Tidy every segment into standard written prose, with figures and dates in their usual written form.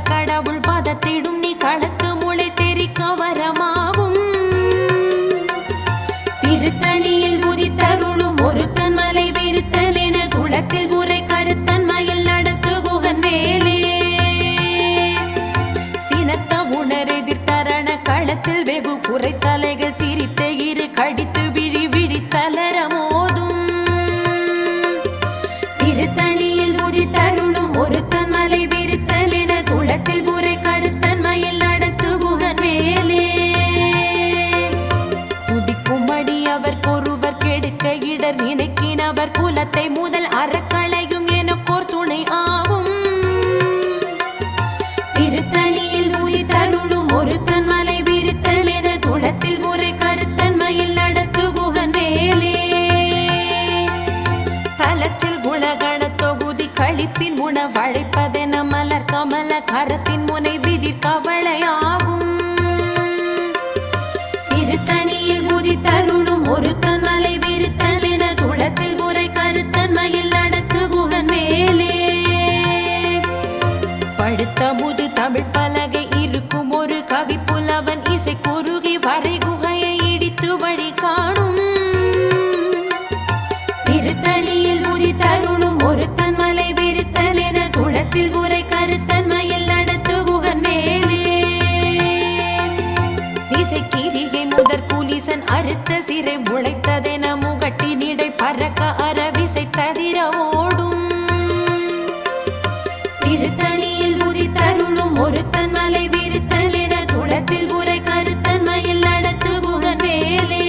கடவுள் பதத்திடும் நீ களத்து முளை தெரிக்க வரமாகும். திருத்தணியில் உதித்தருளும் ஒருத்தன் மலை விருத்தல் என குளத்தில் உரை கருத்தன் மயில் நடத்து குகன் வேலே. சினத்த உணர் எதிர்த்தரண களத்தில் வெகு குறைத்தலைகள் சிரித்த இரு கடித்து விழி விழித்தலர மோதும். திருத்தணியில் உதித்தருளும் ஒருத்தன் மலை விருத்தல் என குளத்தில் உரை கருத்தன் மயில் நடத்து குகன் வேலே. துதிக்கும் அடி அவர் கொருவர் கெடுக்க இடர் நினைக்கினவர் குலத்தை முதல் அறக்களையும் எனக்கோர் துணை ஆகும். திருத்தணியில் உதித்தருளும் ஒருத்தன் மலை விருத்தல் என குளத்தில் உரை கருத்தன் மயில் நடத்து குகன் வேலே. தலத்தில் குணகண தொகுதி கழிப்பின் உணவழைப்பதென மலர் கமல கரத்தின் முனை விதிர் கவளையாகும். திருத்தணியில் உதித்தருளும் ஒருத்தன் மலை விருத்தல் என குளத்தில் உரை கருத்தன் மயில் நடத்து குகன் வேலே. படுத்த முது தமிழ் பலகை இருக்கும் ஒரு கவி புலவன் இசை குறுகி வரை குகையை இடித்து வழி காணும். திருத்தணியில் உதித்தருளும் ஒருத்தன் மலை விருத்தல் என குளத்தில் உரை கருத்தன் மயில் நடத்து குகன் வேலே. இசைக்கிரிகை முதற் புலிசன் அறுத்த சிறை முளைத்ததென முகட்டினிடை பறக்க அறவிசை ததிர ஓடும். திருத்தணியில் உதித்தருளும் ஒருத்தன் மலை விருத்தல் என குளத்தில் உரை கருத்தன் மயில் நடத்து குகன் வேலே.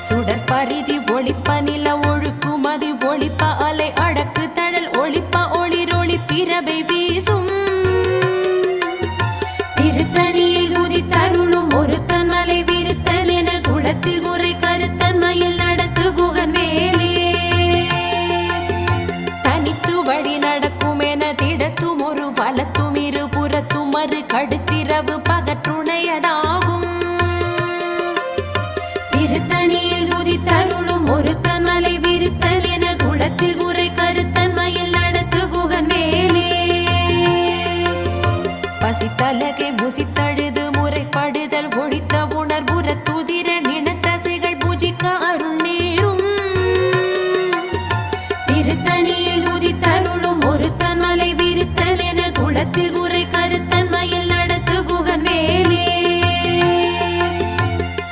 சுடற் பரிதி ஒளிப்ப நில ஒழுக்குமதி ஒளிப்ப அலை அடக்கு தழல் ஒளிப்ப ஒளிரொளி பிறவை வீசும். திருத்தணியில் உதித்தருளும் ஒருத்தன் மலை விருத்தல் என குளத்தில் உரை கருத்தன் மயில் நடத்து குகன் வேலே. தனித்து வழி நடக்கும் என திடத்தும் ஒரு வலத்தும் இரு புறத்தும் மறு கடுத்திரவு பகற்றுணையதாகும். திருத்தணியில் உதித்தருளும் ஒருத்தன் மலை விருத்தல் என குளத்தில் உரை கருத்தன் மயில் நடத்து குகன் வேலே. பசித்தலகை புசித்தழுது முறைப்படுதல் ஒழித்த உணர்வுற துதிர நினத்தசைகள் பூஜிக்க அருள் நேரும். திருத்தணியில் உதித்தருளும் ஒருத்தன் மலை விருத்தல் என குளத்தில் உரை கருத்தன் மயில் நடத்து குகன் வேலே.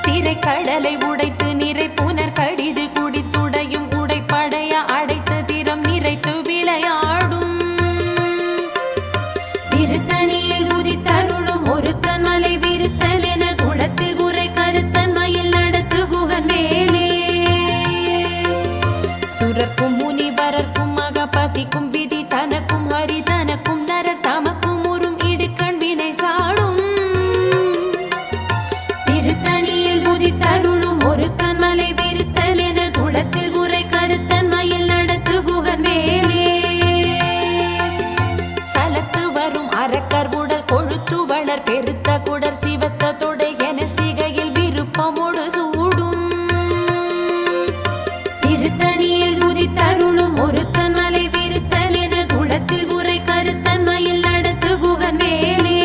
திரைக்கடலை உடைத்து நிறை புனர் கடிது குடித்துடையும் உடைப்படைய அடைத்து திறம் நிறைத்து விளையாடும். திருத்தணியில் உதித்தருளும் ஒருத்தன் மலை விருத்தல் என குளத்தில் உரை கருத்தன் மயில் நடத்து குகன் வேலே. சுரர்க்கும் முனிவரர்க்கும் மகபதிக்கும் விதி தனக்கும் ஹரி தனக்கும் நரர் தமக்கும் உறும் இடுக்கண் வினை சாடும். திருத்தணியில் உதித்தருளும் ஒருத்தன் மலை விருத்தல் என குளத்தில் உரை கருத்தன் மயில் நடத்து குகன் வேலே. சலத்து வரும் அரக்கர் உடல் கொழுத்து வளர் பெருத்த குடர் சிவத்த தொடை என சிகையில் விருப்பமோடு சூடும். திருத்தணியில் உதித்தருளும் ஒருத்தன் மலை விருத்தல் என குளத்தில் உரை கருத்தன் மயில் நடத்து குகன் வேலே.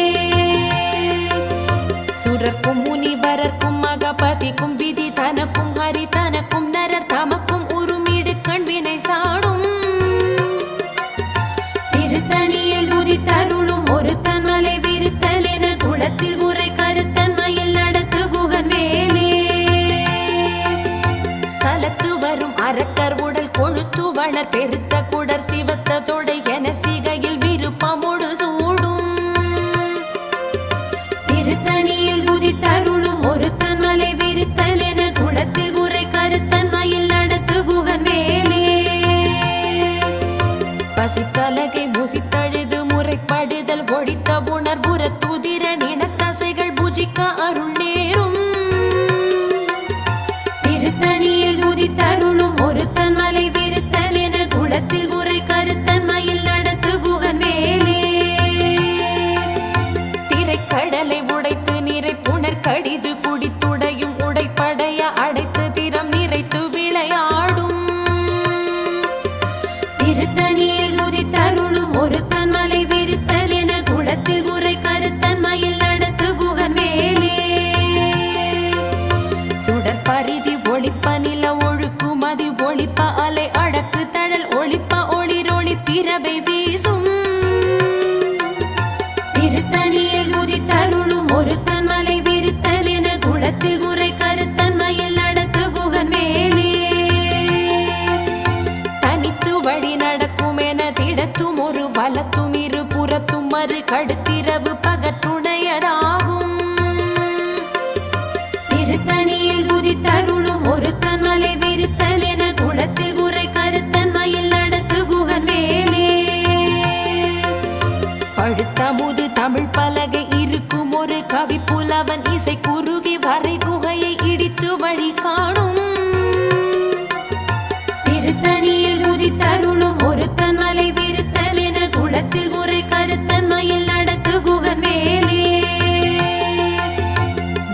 சுரர்க்கும் முனிவரர்க்கும் மகபதிக்கும் விதி தனக்கும் ஹரி தனக்கும் நரர் தமக்கும் உறும் இடுக்கண் வினை சாடும். திருத்தணியில் உதித்தருளும் ஒருத்தன் மலை விருத்தல் என குளத்தில் உரை கருத்தன் மயில் நடத்து குகன் வேலே. சலத்து வரும் அரக்கர் உடல் கொழுத்து வளர் பெருத்த குடர் சிவத்த தொடை என சிகையில் விருப்பமோடு சூடும். திருத்தணியில் உதித்தருளும் ஒருத்தன் மலை விருத்தல் என குளத்தில் உரை கருத்தன் மயில் நடத்து குகன் வேலே. பசித்தலகை புசித்தழுது முறைப்படுதல் ஒழித்த உணர்வுற துதிர நினத்தசைகள் பூஜிக்க அருள் நேரும். திருத்தணியில் உதித்தருளும் ஒருத்தன் மலை விருத்தல் என குளத்தில் உரை கருத்தன் மயில் நடத்து குகன் வேலே. திரைக்கடலை உடைத்து நிறை புனர் கடிது குடித்துடையும் உடைப்படைய அடைத்து திறம் நிறைத்து விளையாடும். திருத்தணியில் உதித்தருளும் ஒருத்தன் மலை விருத்தல் பரிதி ஒளிப்ப நில ஒழுக்குமதி ஒளிப்ப அலை அடக்கு தழல் ஒளிப்ப ஒளிரொளி பிறவை வீசும் திருத்தணியில் முதித்தருளும் ஒருத்தன் மலை விரித்தல் என குளத்தில் உரை கருத்தன்மையில் நடத்து குகன் மேலே தனித்து வழி நடக்கும் என திடத்தும் ஒரு வலத்தும் இரு புறத்தும் மறு கடுத்திரவு பகற்றுடையதாகும் திருத்தணியில் முதித்தருளும் ஒருத்தன் மலை விரித்தல் என குளத்தில் உரை கருத்தன்மையில் நடத்து குகன் மேலே பழுத்த முது தமிழ் பலகை இருக்கும் ஒரு கவி புலவன் இசை குறுகி வரை குகையை இடித்து வழி காணும் திருத்தணியில் முதித்தருளும் ஒருத்தன் மலை விரித்தல் என குளத்தில் உரை கருத்தன்மையில் நடத்து குகன் மேலே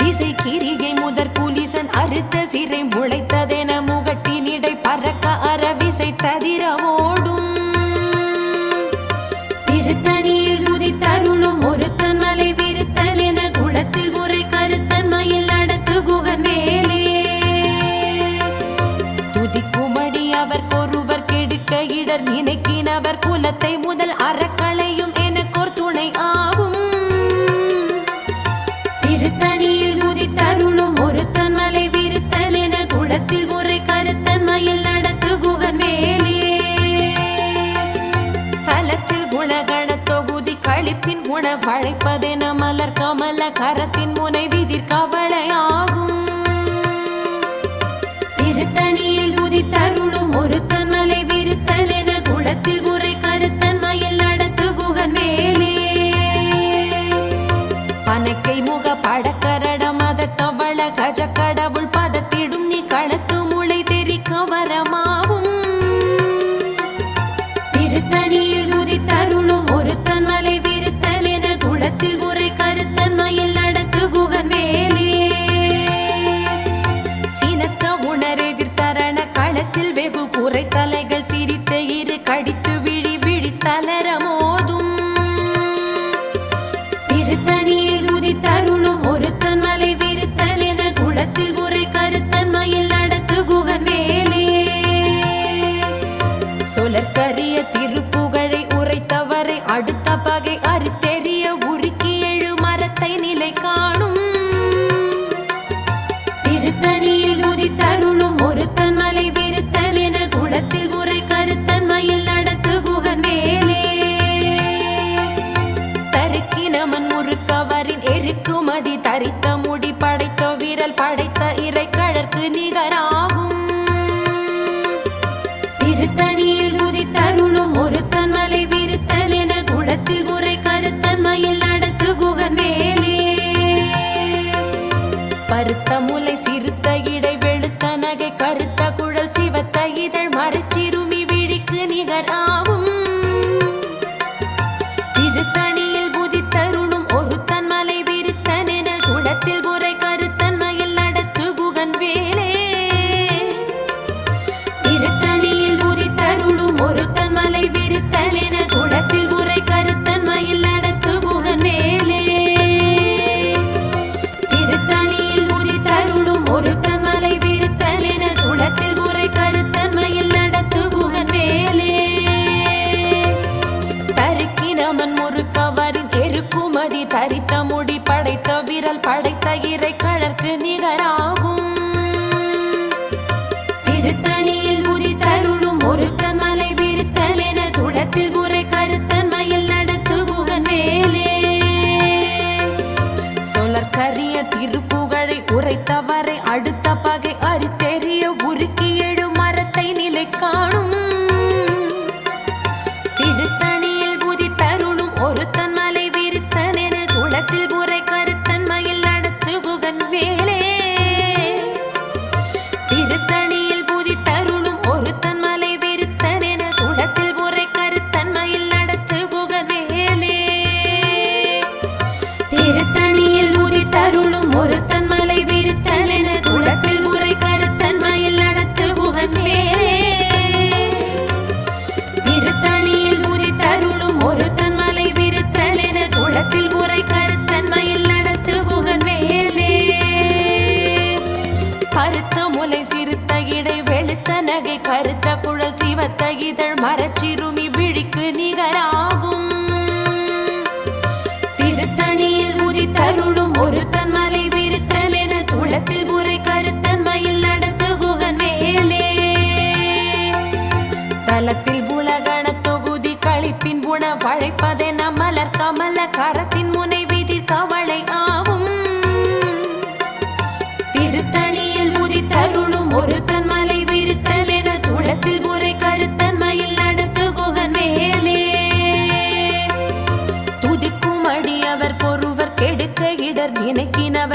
திசை கிரிகை முதற் புலிசன் அறுத்த சிறை முளைத்ததென முகட்டினிடை பறக்க அறவிசை ததிர ஓடும் திருத்தணியில் முதித்தருளும் ஒருத்தன் மலை விரித்தல் என குளத்தில் உரை கருத்தன்மையில் நடத்து குகன் மேலே துதிக்குமடி அவர் ஒருவர் கெடுக்க இடர் நினைக்கினவர் குலத்தை முதல் அறக்களையும் எனக்கோர் துணை ஆகும் திருத்தணியில் முதித்தருளும் ஒருத்தன் மலை விரித்தல் என குளத்தில் உரை கருத்தன்மையில் நடத்து குகன் மேலே தலத்தில் குணகண தொகுதி கழிப்பின் உணவழைப்பதென மலர் கமல கரத்தின் முனை விதிர் கவலையாகும் திருத்தணியில் முதித்தருளும் ஒருத்தன் மலை விரித்தல் என குளத்தில் உரை கருத்தன்மையில் நடத்து குகன் மேலே பனைக்கை முக படக்கரட மத தவள கஜ கடவுள் பதத்திடும் நீ களத்து முளை தெரிக்க வரமாவும் திருத்தணியில் முதித்தருளும் ஒருத்தன் மலை விரித்தல் என குளத்தில் உரை கருத்தன்மையில் நடத்து குகன் மேலே சீனத்த உணர் எதிர்த்தரண களத்தில் வெகு குறை தலைகள் சிரித்த இரு கடித்து விழி விழித்தலர மோதும் திருத்தணியில் முதித்தருளும் ஒருத்தன் மலை விரித்தல் என குளத்தில் உரை கருத்தன்மையில் நடத்து குகன் மேலே சொலற்கரிய திருப்புகழை உரைத்தவரை அடுத்த பகை அறுத்தெறிய உருக்கி எழு மரத்தை நிலை காணும் திருத்தணியில் முதித்தருளும் ஒருத்தன் மலை விரித்தல் என குளத்தில் உரை கருத்தன்மையில் நடத்து குகன் மேலே தருக்கினமன் முறுக்கவரின் எருக்குமதி தரித்த முடி படைத்த விரல் படைத்த இறை கழற்கு நிகராகும் திருத்தணியில் முதித்தருளும் ஒருத்தன் மலை விரித்தல் என குளத்தில் உரை கருத்தன்மையில் நடத்து குகன் மேலே பருத்த முலை சிறுத்த இடை வெளுத்த நகை கருத்த குழல் சிவத்த இதழ் மறுச்சிறுமி விழிக்கு நிகராகும் திருத்தணியில் முதித்தருளும் ஒருத்தன் மலை விரித்தல் என குளத்தில் உரை கருத்தன்மையில் நடத்து குகன் வேலே திருத்தணியில் முதித்தருளும் ஒருத்தன் மலை விரித்தல் என குளத்தில் உரை கருத்தன்மையில் நடத்து குகன் வேலே திருத்தணியில் முதித்தருளும் ஒருத்தன் மலை விரித்தல் என குளத்தில் உரை கருத்தன்மையில் நடத்து குகன் வேலே தருக்கினமன் முறுக்கவரின் எருக்குமதி தரித்த முடி படைத்த விரல் படைத்த இறை கழற்கு நிகராகும் திருத்தணியில் முதித்தருளும் ஒருத்தன் மலை விரித்தல் என குளத்தில் உரை கருத்தன்மையில் நடத்து குகன் மேலே சொலற்கரிய திருப்புகழை உரைத்தவரை அடுத்த பகை அறுத்தெறிய உருக்கி எழு மரத்தை நிலை காணும் திருத்தணியில் முதித்தருளும் ஒருத்தன் மலை விரித்தல் என குளத்தில் உரை கருத்தன்மையில் நடத்து குகன் வேலே திருத்தணியில் முதித்தருளும் ஒருத்தன் மலை விரித்தல் என குளத்தில் உரை கருத்தன்மையில் நடத்து குகன் வேலே திருத்தணியில் முதித்தருளும் ஒருத்தன் மலை விரித்தல் என குளத்தில் உரை கருத்தன்மையில்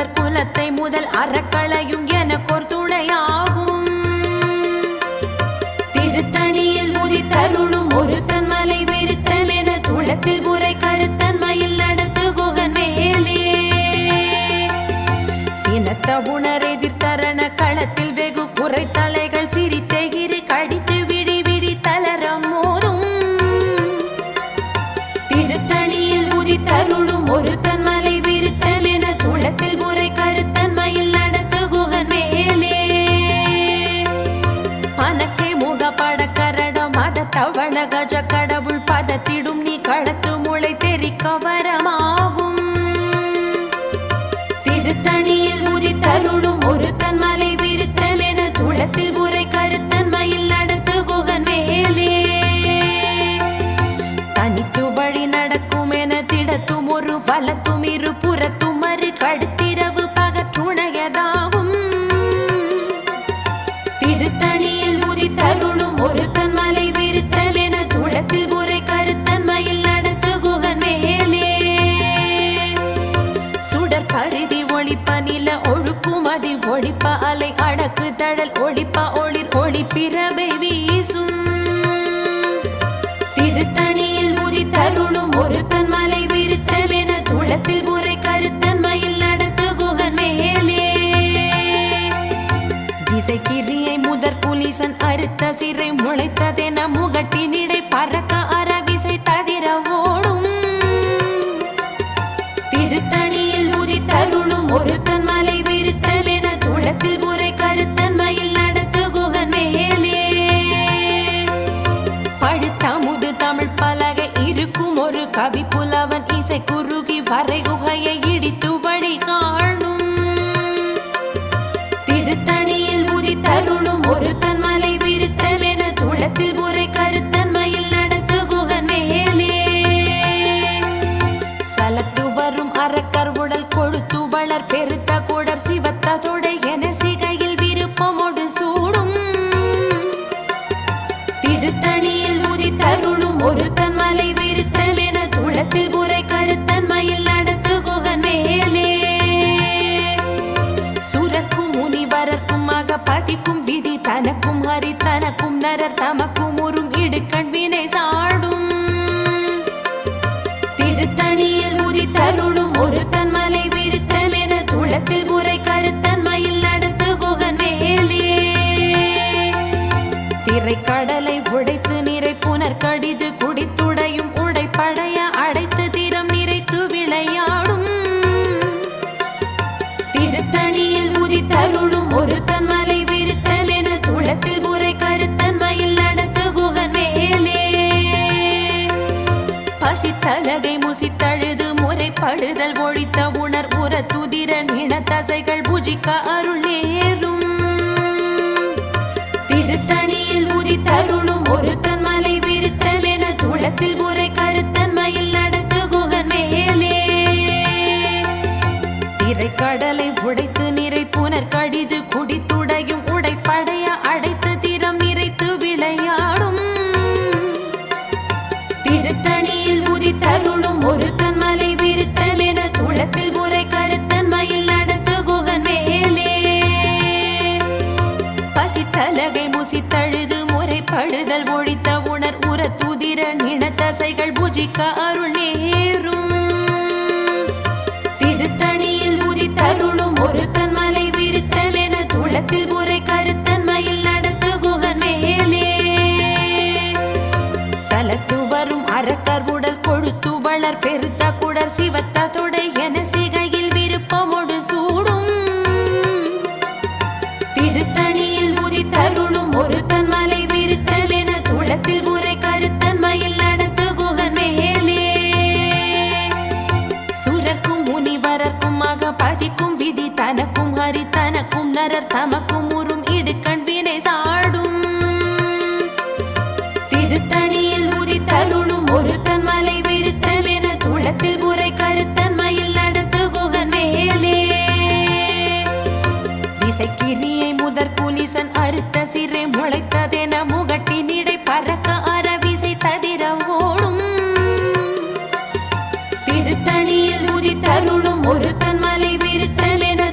முதல்வர் குலத்தை முதல் அறக்களையும் எனக்கோர் துணையாகும். திருத்தணியில் உதித்தருளும் ஒருத்தன் மலை விருத்தன் என துளத்தில் முறை கருத்தன்மையில் நடத்து குகன் மேலே சினத்த உணர் எதிர்த்தரண களத்தில் வெகு குறை தலைகள் சிரித்தெகிரி கடித்து விடி விடி தளரம் மோதும். திருத்தணியில் உதித்தருளும் ஒருத்தன் மலை விருத்தன் என துளத்தில் முறை கருத்தன்மையில் நடத்து குகன் மேலே பனக்கை முகப்பட கரடம் மத தவண கஜ கடவுள் பதத்திடும் நீ களத்து முளை தெரிக்க வரமாகும். திருத்தணியில் உதித்தருளும் ஒருத்தன் மலை விருத்தன் என துளத்தில் முறை கருத்தன்மையில் நடத்து குகன் மேலே தனித்து வழி நடக்கும் என திடத்தும் ஒரு வலத்தும் இரு புறத்தும் மறு கடுத்திரவு பகற்றுணையதாகும். திருத்தணியில் உதித்தருளும் ஒருத்தன் மலை விருத்தன் என துளத்தில் முறை கருத்தன்மையில் நடத்து குகன் மேலே சுடர் கருதி ஒளிப்ப நில ஒழுக்குமதி ஒளிப்ப அலை அடக்கு தழல் ஒளிப்ப ஒளிர் ஒளிப்பிரபை வீசும். திருத்தணியில் உதித்தருளும் ஒருத்தன் மலை விருத்தன் என துளத்தில் முறை கருத்தன்மையில் நடத்து குகன் மேலே திசைக்கிரியை முதற் புலிசன் அறுத்த சிறை முளைத்ததென முகட்டினிடை பறக்க அறவிசை ததிர ஓடும். திருத்தணியில் உதித்தருளும் ஒருத்தன் மலை விருத்தன் என துளத்தில் முறை கருத்தன்மையில் நடத்து குகன் மேலே பழுத்தமுது தமிழ் பலகை இருக்கும் ஒரு கவி புலவன் இசை குறுகி வரை குகையை இடித்து வழி காணும். திருத்தணியில் உதித்தருளும் ஒருத்தன் மலை விருத்தன் என துளத்தில் முறை கருத்தன்மையில் நடத்து குகன் மேலே சலத்து வரும் அறக்கர் உடல் கொழுத்து வளர் பெருத்த குடர் சிவத்த தொடை என சிகையில் விருப்பமோடு சூடும். திருத்தணியில் உதித்தருளும் ஒருத்தன் மலை விருத்தன் என துளத்தில் முறை கருத்தன்மையில் நடத்து குகன் மேலே சுரக்கும் முனிவரர்க்கும் மகபதிக்கும் விதி தனக்கும் ஹரி தனக்கும் நரர் தமக்கும் உறும் இடுக்கண் வினை சாடும். திருத்தணியில் உதித்தருளும் ஒருத்தன் மலை விருத்தன் என துளத்தில் முறை கருத்தன்மையில் நடத்து குகன் மேலே திரைக்கடலை உடைத்து நிறை புனர் கடிது குடித்துடையும் உடைப்படைய அடைத்து திறம் நிறைத்து விளையாடும். திருத்தணியில் உதித்தருளும் ஒருத்தன் மலை விருத்தன் என துளத்தில் முறை கருத்தன்மையில் நடத்து குகன் மேலே பசித்தலகை முசித்தழுது முறைப்படுதல் ஒழித்த உணர் உர துதிர நினத்தசைகள் புஜிக்க அருள் நேரும். திருத்தணியில் உதித்தருளும் ஒருத்தன் மலை விருத்தன் என துளத்தில் முறை கருத்தன்மையில் நடத்து குகன் மேலே திரைக்கடலை உடைத்து நிறை புனர் கடிது குடித்துடையும் உடைப்படைய அடைத்து திறம் நிறைத்து விளையாடும். திருத்தணியில் உதித்தருளும் ஒருத்தன் மலை விருத்தன் என துளத்தில் முறை கருத்தன்மையில் நடத்து குகன் மேலே பசித்தலகை முசித்தழுது முறைப்படுதல் ஒழித்த உணர் உர துதிர நினத்தசைகள் புஜிக்க அருள் நேரும். திருத்தணியில் உதித்தருளும் ஒருத்தன் மலை விருத்தன் என துளத்தில் முறை கருத்தன்மையில் நடத்து குகன் மேலே சலத்து வரும் அறக்கர் உடல் கொழுத்து வளர் பெருத்த குடர் சிவத்த தொடை என சிகையில் விருப்பமோடு சூடும். திருத்தணியில் உதித்தருளும் ஒருத்தன் மலை விருத்தன் என துளத்தில் முறை கருத்தன்மையில் நடத்து குகன் மேலே சுரக்கும் முனிவரர்க்கும் மகபதிக்கும் விதி தனக்கும் ஹரி தனக்கும் நரர் தமக்கும் உறும் இடுக்கண் வினை சாடும். திருத்தணியில் உதித்தருளும் ஒருத்தன் மலை விருத்தன் என துளத்தில் முறை கருத்தன்மையில் நடத்து குகன் மேலே திசைக்கிரியை முதற் புலிசன் அறுத்த சிறை முளைத்ததென முகட்டினிடை பறக்க அறவிசை ததிர ஓடும். திருத்தணியில் உதித்தருளும் ஒருத்தன் மலை விருத்தன் என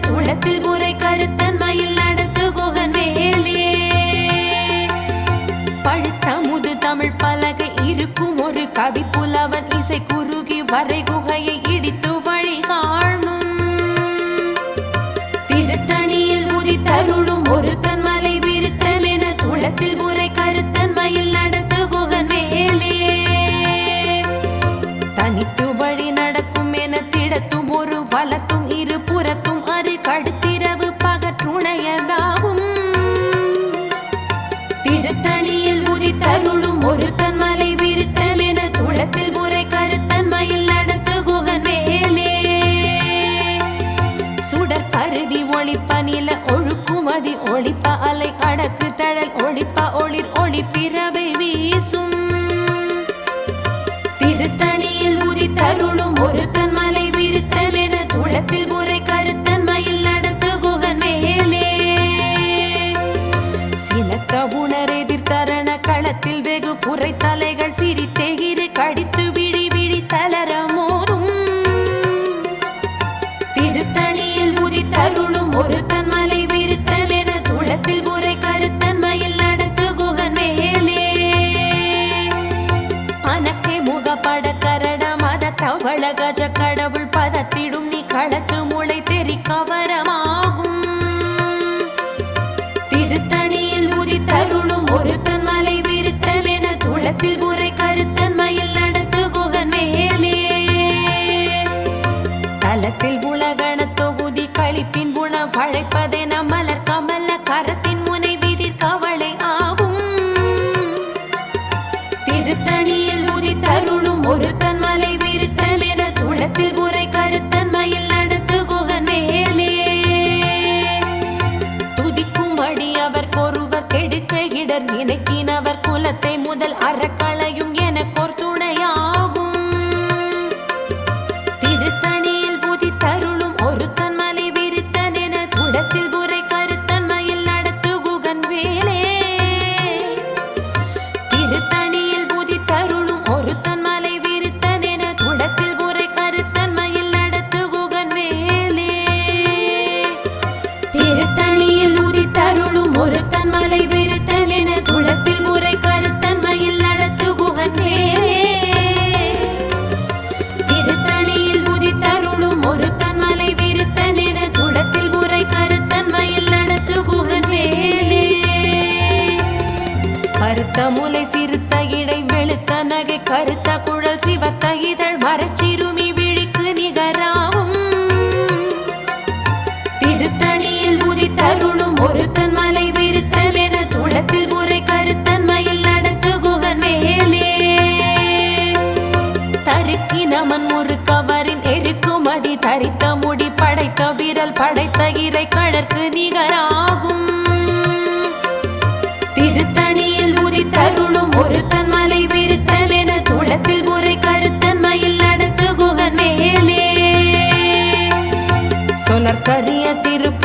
அருதி ஒளிப்ப நில ஒழுக்குமதி ஒளிப்ப அலை அடக்கு தழல் ஒளிப்ப ஒளிர் ஒளிப்பிறவை வீசும் திருத்தணியில் உதித்தருளும் ஒருத்தன் மலை விருத்தல் என துளத்தில் முறை கருத்தன்மையில் நடத்த குகன் மேலே சினத்த உணர் எதிர்த்தரண களத்தில் வெகு புரை தலைகள் சிரித்தெகிறு கடித்து விழி விழி தளர மோதும் திருத்தணியில் உதித்தருளும் ஒருத்தன் மலை விருத்தல் என துளத்தில் முறை கருத்தன்மையில் நடத்த குகன் மேலே அனக்கை முகப்பட கரட மத தவள கஜ கடவுள் பதத்திடும் நீ களத்து முளை தெரி கவரமாகும் திருத்தணியில் உதித்தருளும் ஒருத்தன் மலை விருத்தல் என துளத்தில் முறை கருத்தன்மையில் நடத்த குகன் மேலே தலத்தில் உலகண தொகுதி கழிப்பின் குணம் வழைப்பதென மலர் கமல கரத்தின் முனை விதிர் கவளை ஆகும் திருத்தணியில் உதித்தருளும் ஒருத்தன் மலை விருத்தல் என துளத்தில் முறை கருத்தன்மையில் நடத்த குகன் மேலே துதிக்கும் வழி அவர் கொருவர் கெடுக்க இடர் நினைக்கினவர் குலத்தை முதல் அறக்களையும் எனக்கோர் துணையாகும் திருத்தணியில் உதித்தருளும் ஒருத்தன் மலை விருத்தல் என துளத்தில் முறை கருத்தன்மையில் நடத்து குகன் வேலே திருத்தணியில் உதித்தருளும் ஒருத்தன் மலை விருத்தல் என துளத்தில் முறை கருத்தன்மையில் நடத்து குகன் வேலே திருத்தணியில் உதித்தருளும் ஒருத்தன் மலை விருத்தல் என துளத்தில் முறை கருத்தன்மையில் நடத்து குகன் வேலே திருத்தணியில் உதித்தருளும் ஒருத்தன் மலை விருத்தல் என துளத்தில் முறை கருத்தன்மையில் நடத்து குகன் வேலே கருத்த முலை சிறுத்த இடை வெளுத்த நகை கருத்த குழல் சிவத்த இதழ் மரச்சிறுமி விழிக்கு நிகராகும் திருத்தணியில் உதித்தருளும் ஒருத்தன் மலை விருத்தல் என துளத்தில் முறை கருத்தன்மையில் நடத்து குகன் மேலே தருக்கி நமன் முறுக்கவரின் எருக்குமதி தரித்த முடி படைத்த விரல் படைத்த இறை கடற்கு நிகராகும் திருத்தணியில் உதித்தருளும் ஒருத்தன் மலை விருத்தல் என துளத்தில் முறை கருத்தன்மையில் நடத்து குகன் மேலே சொலற்கரிய திருப்ப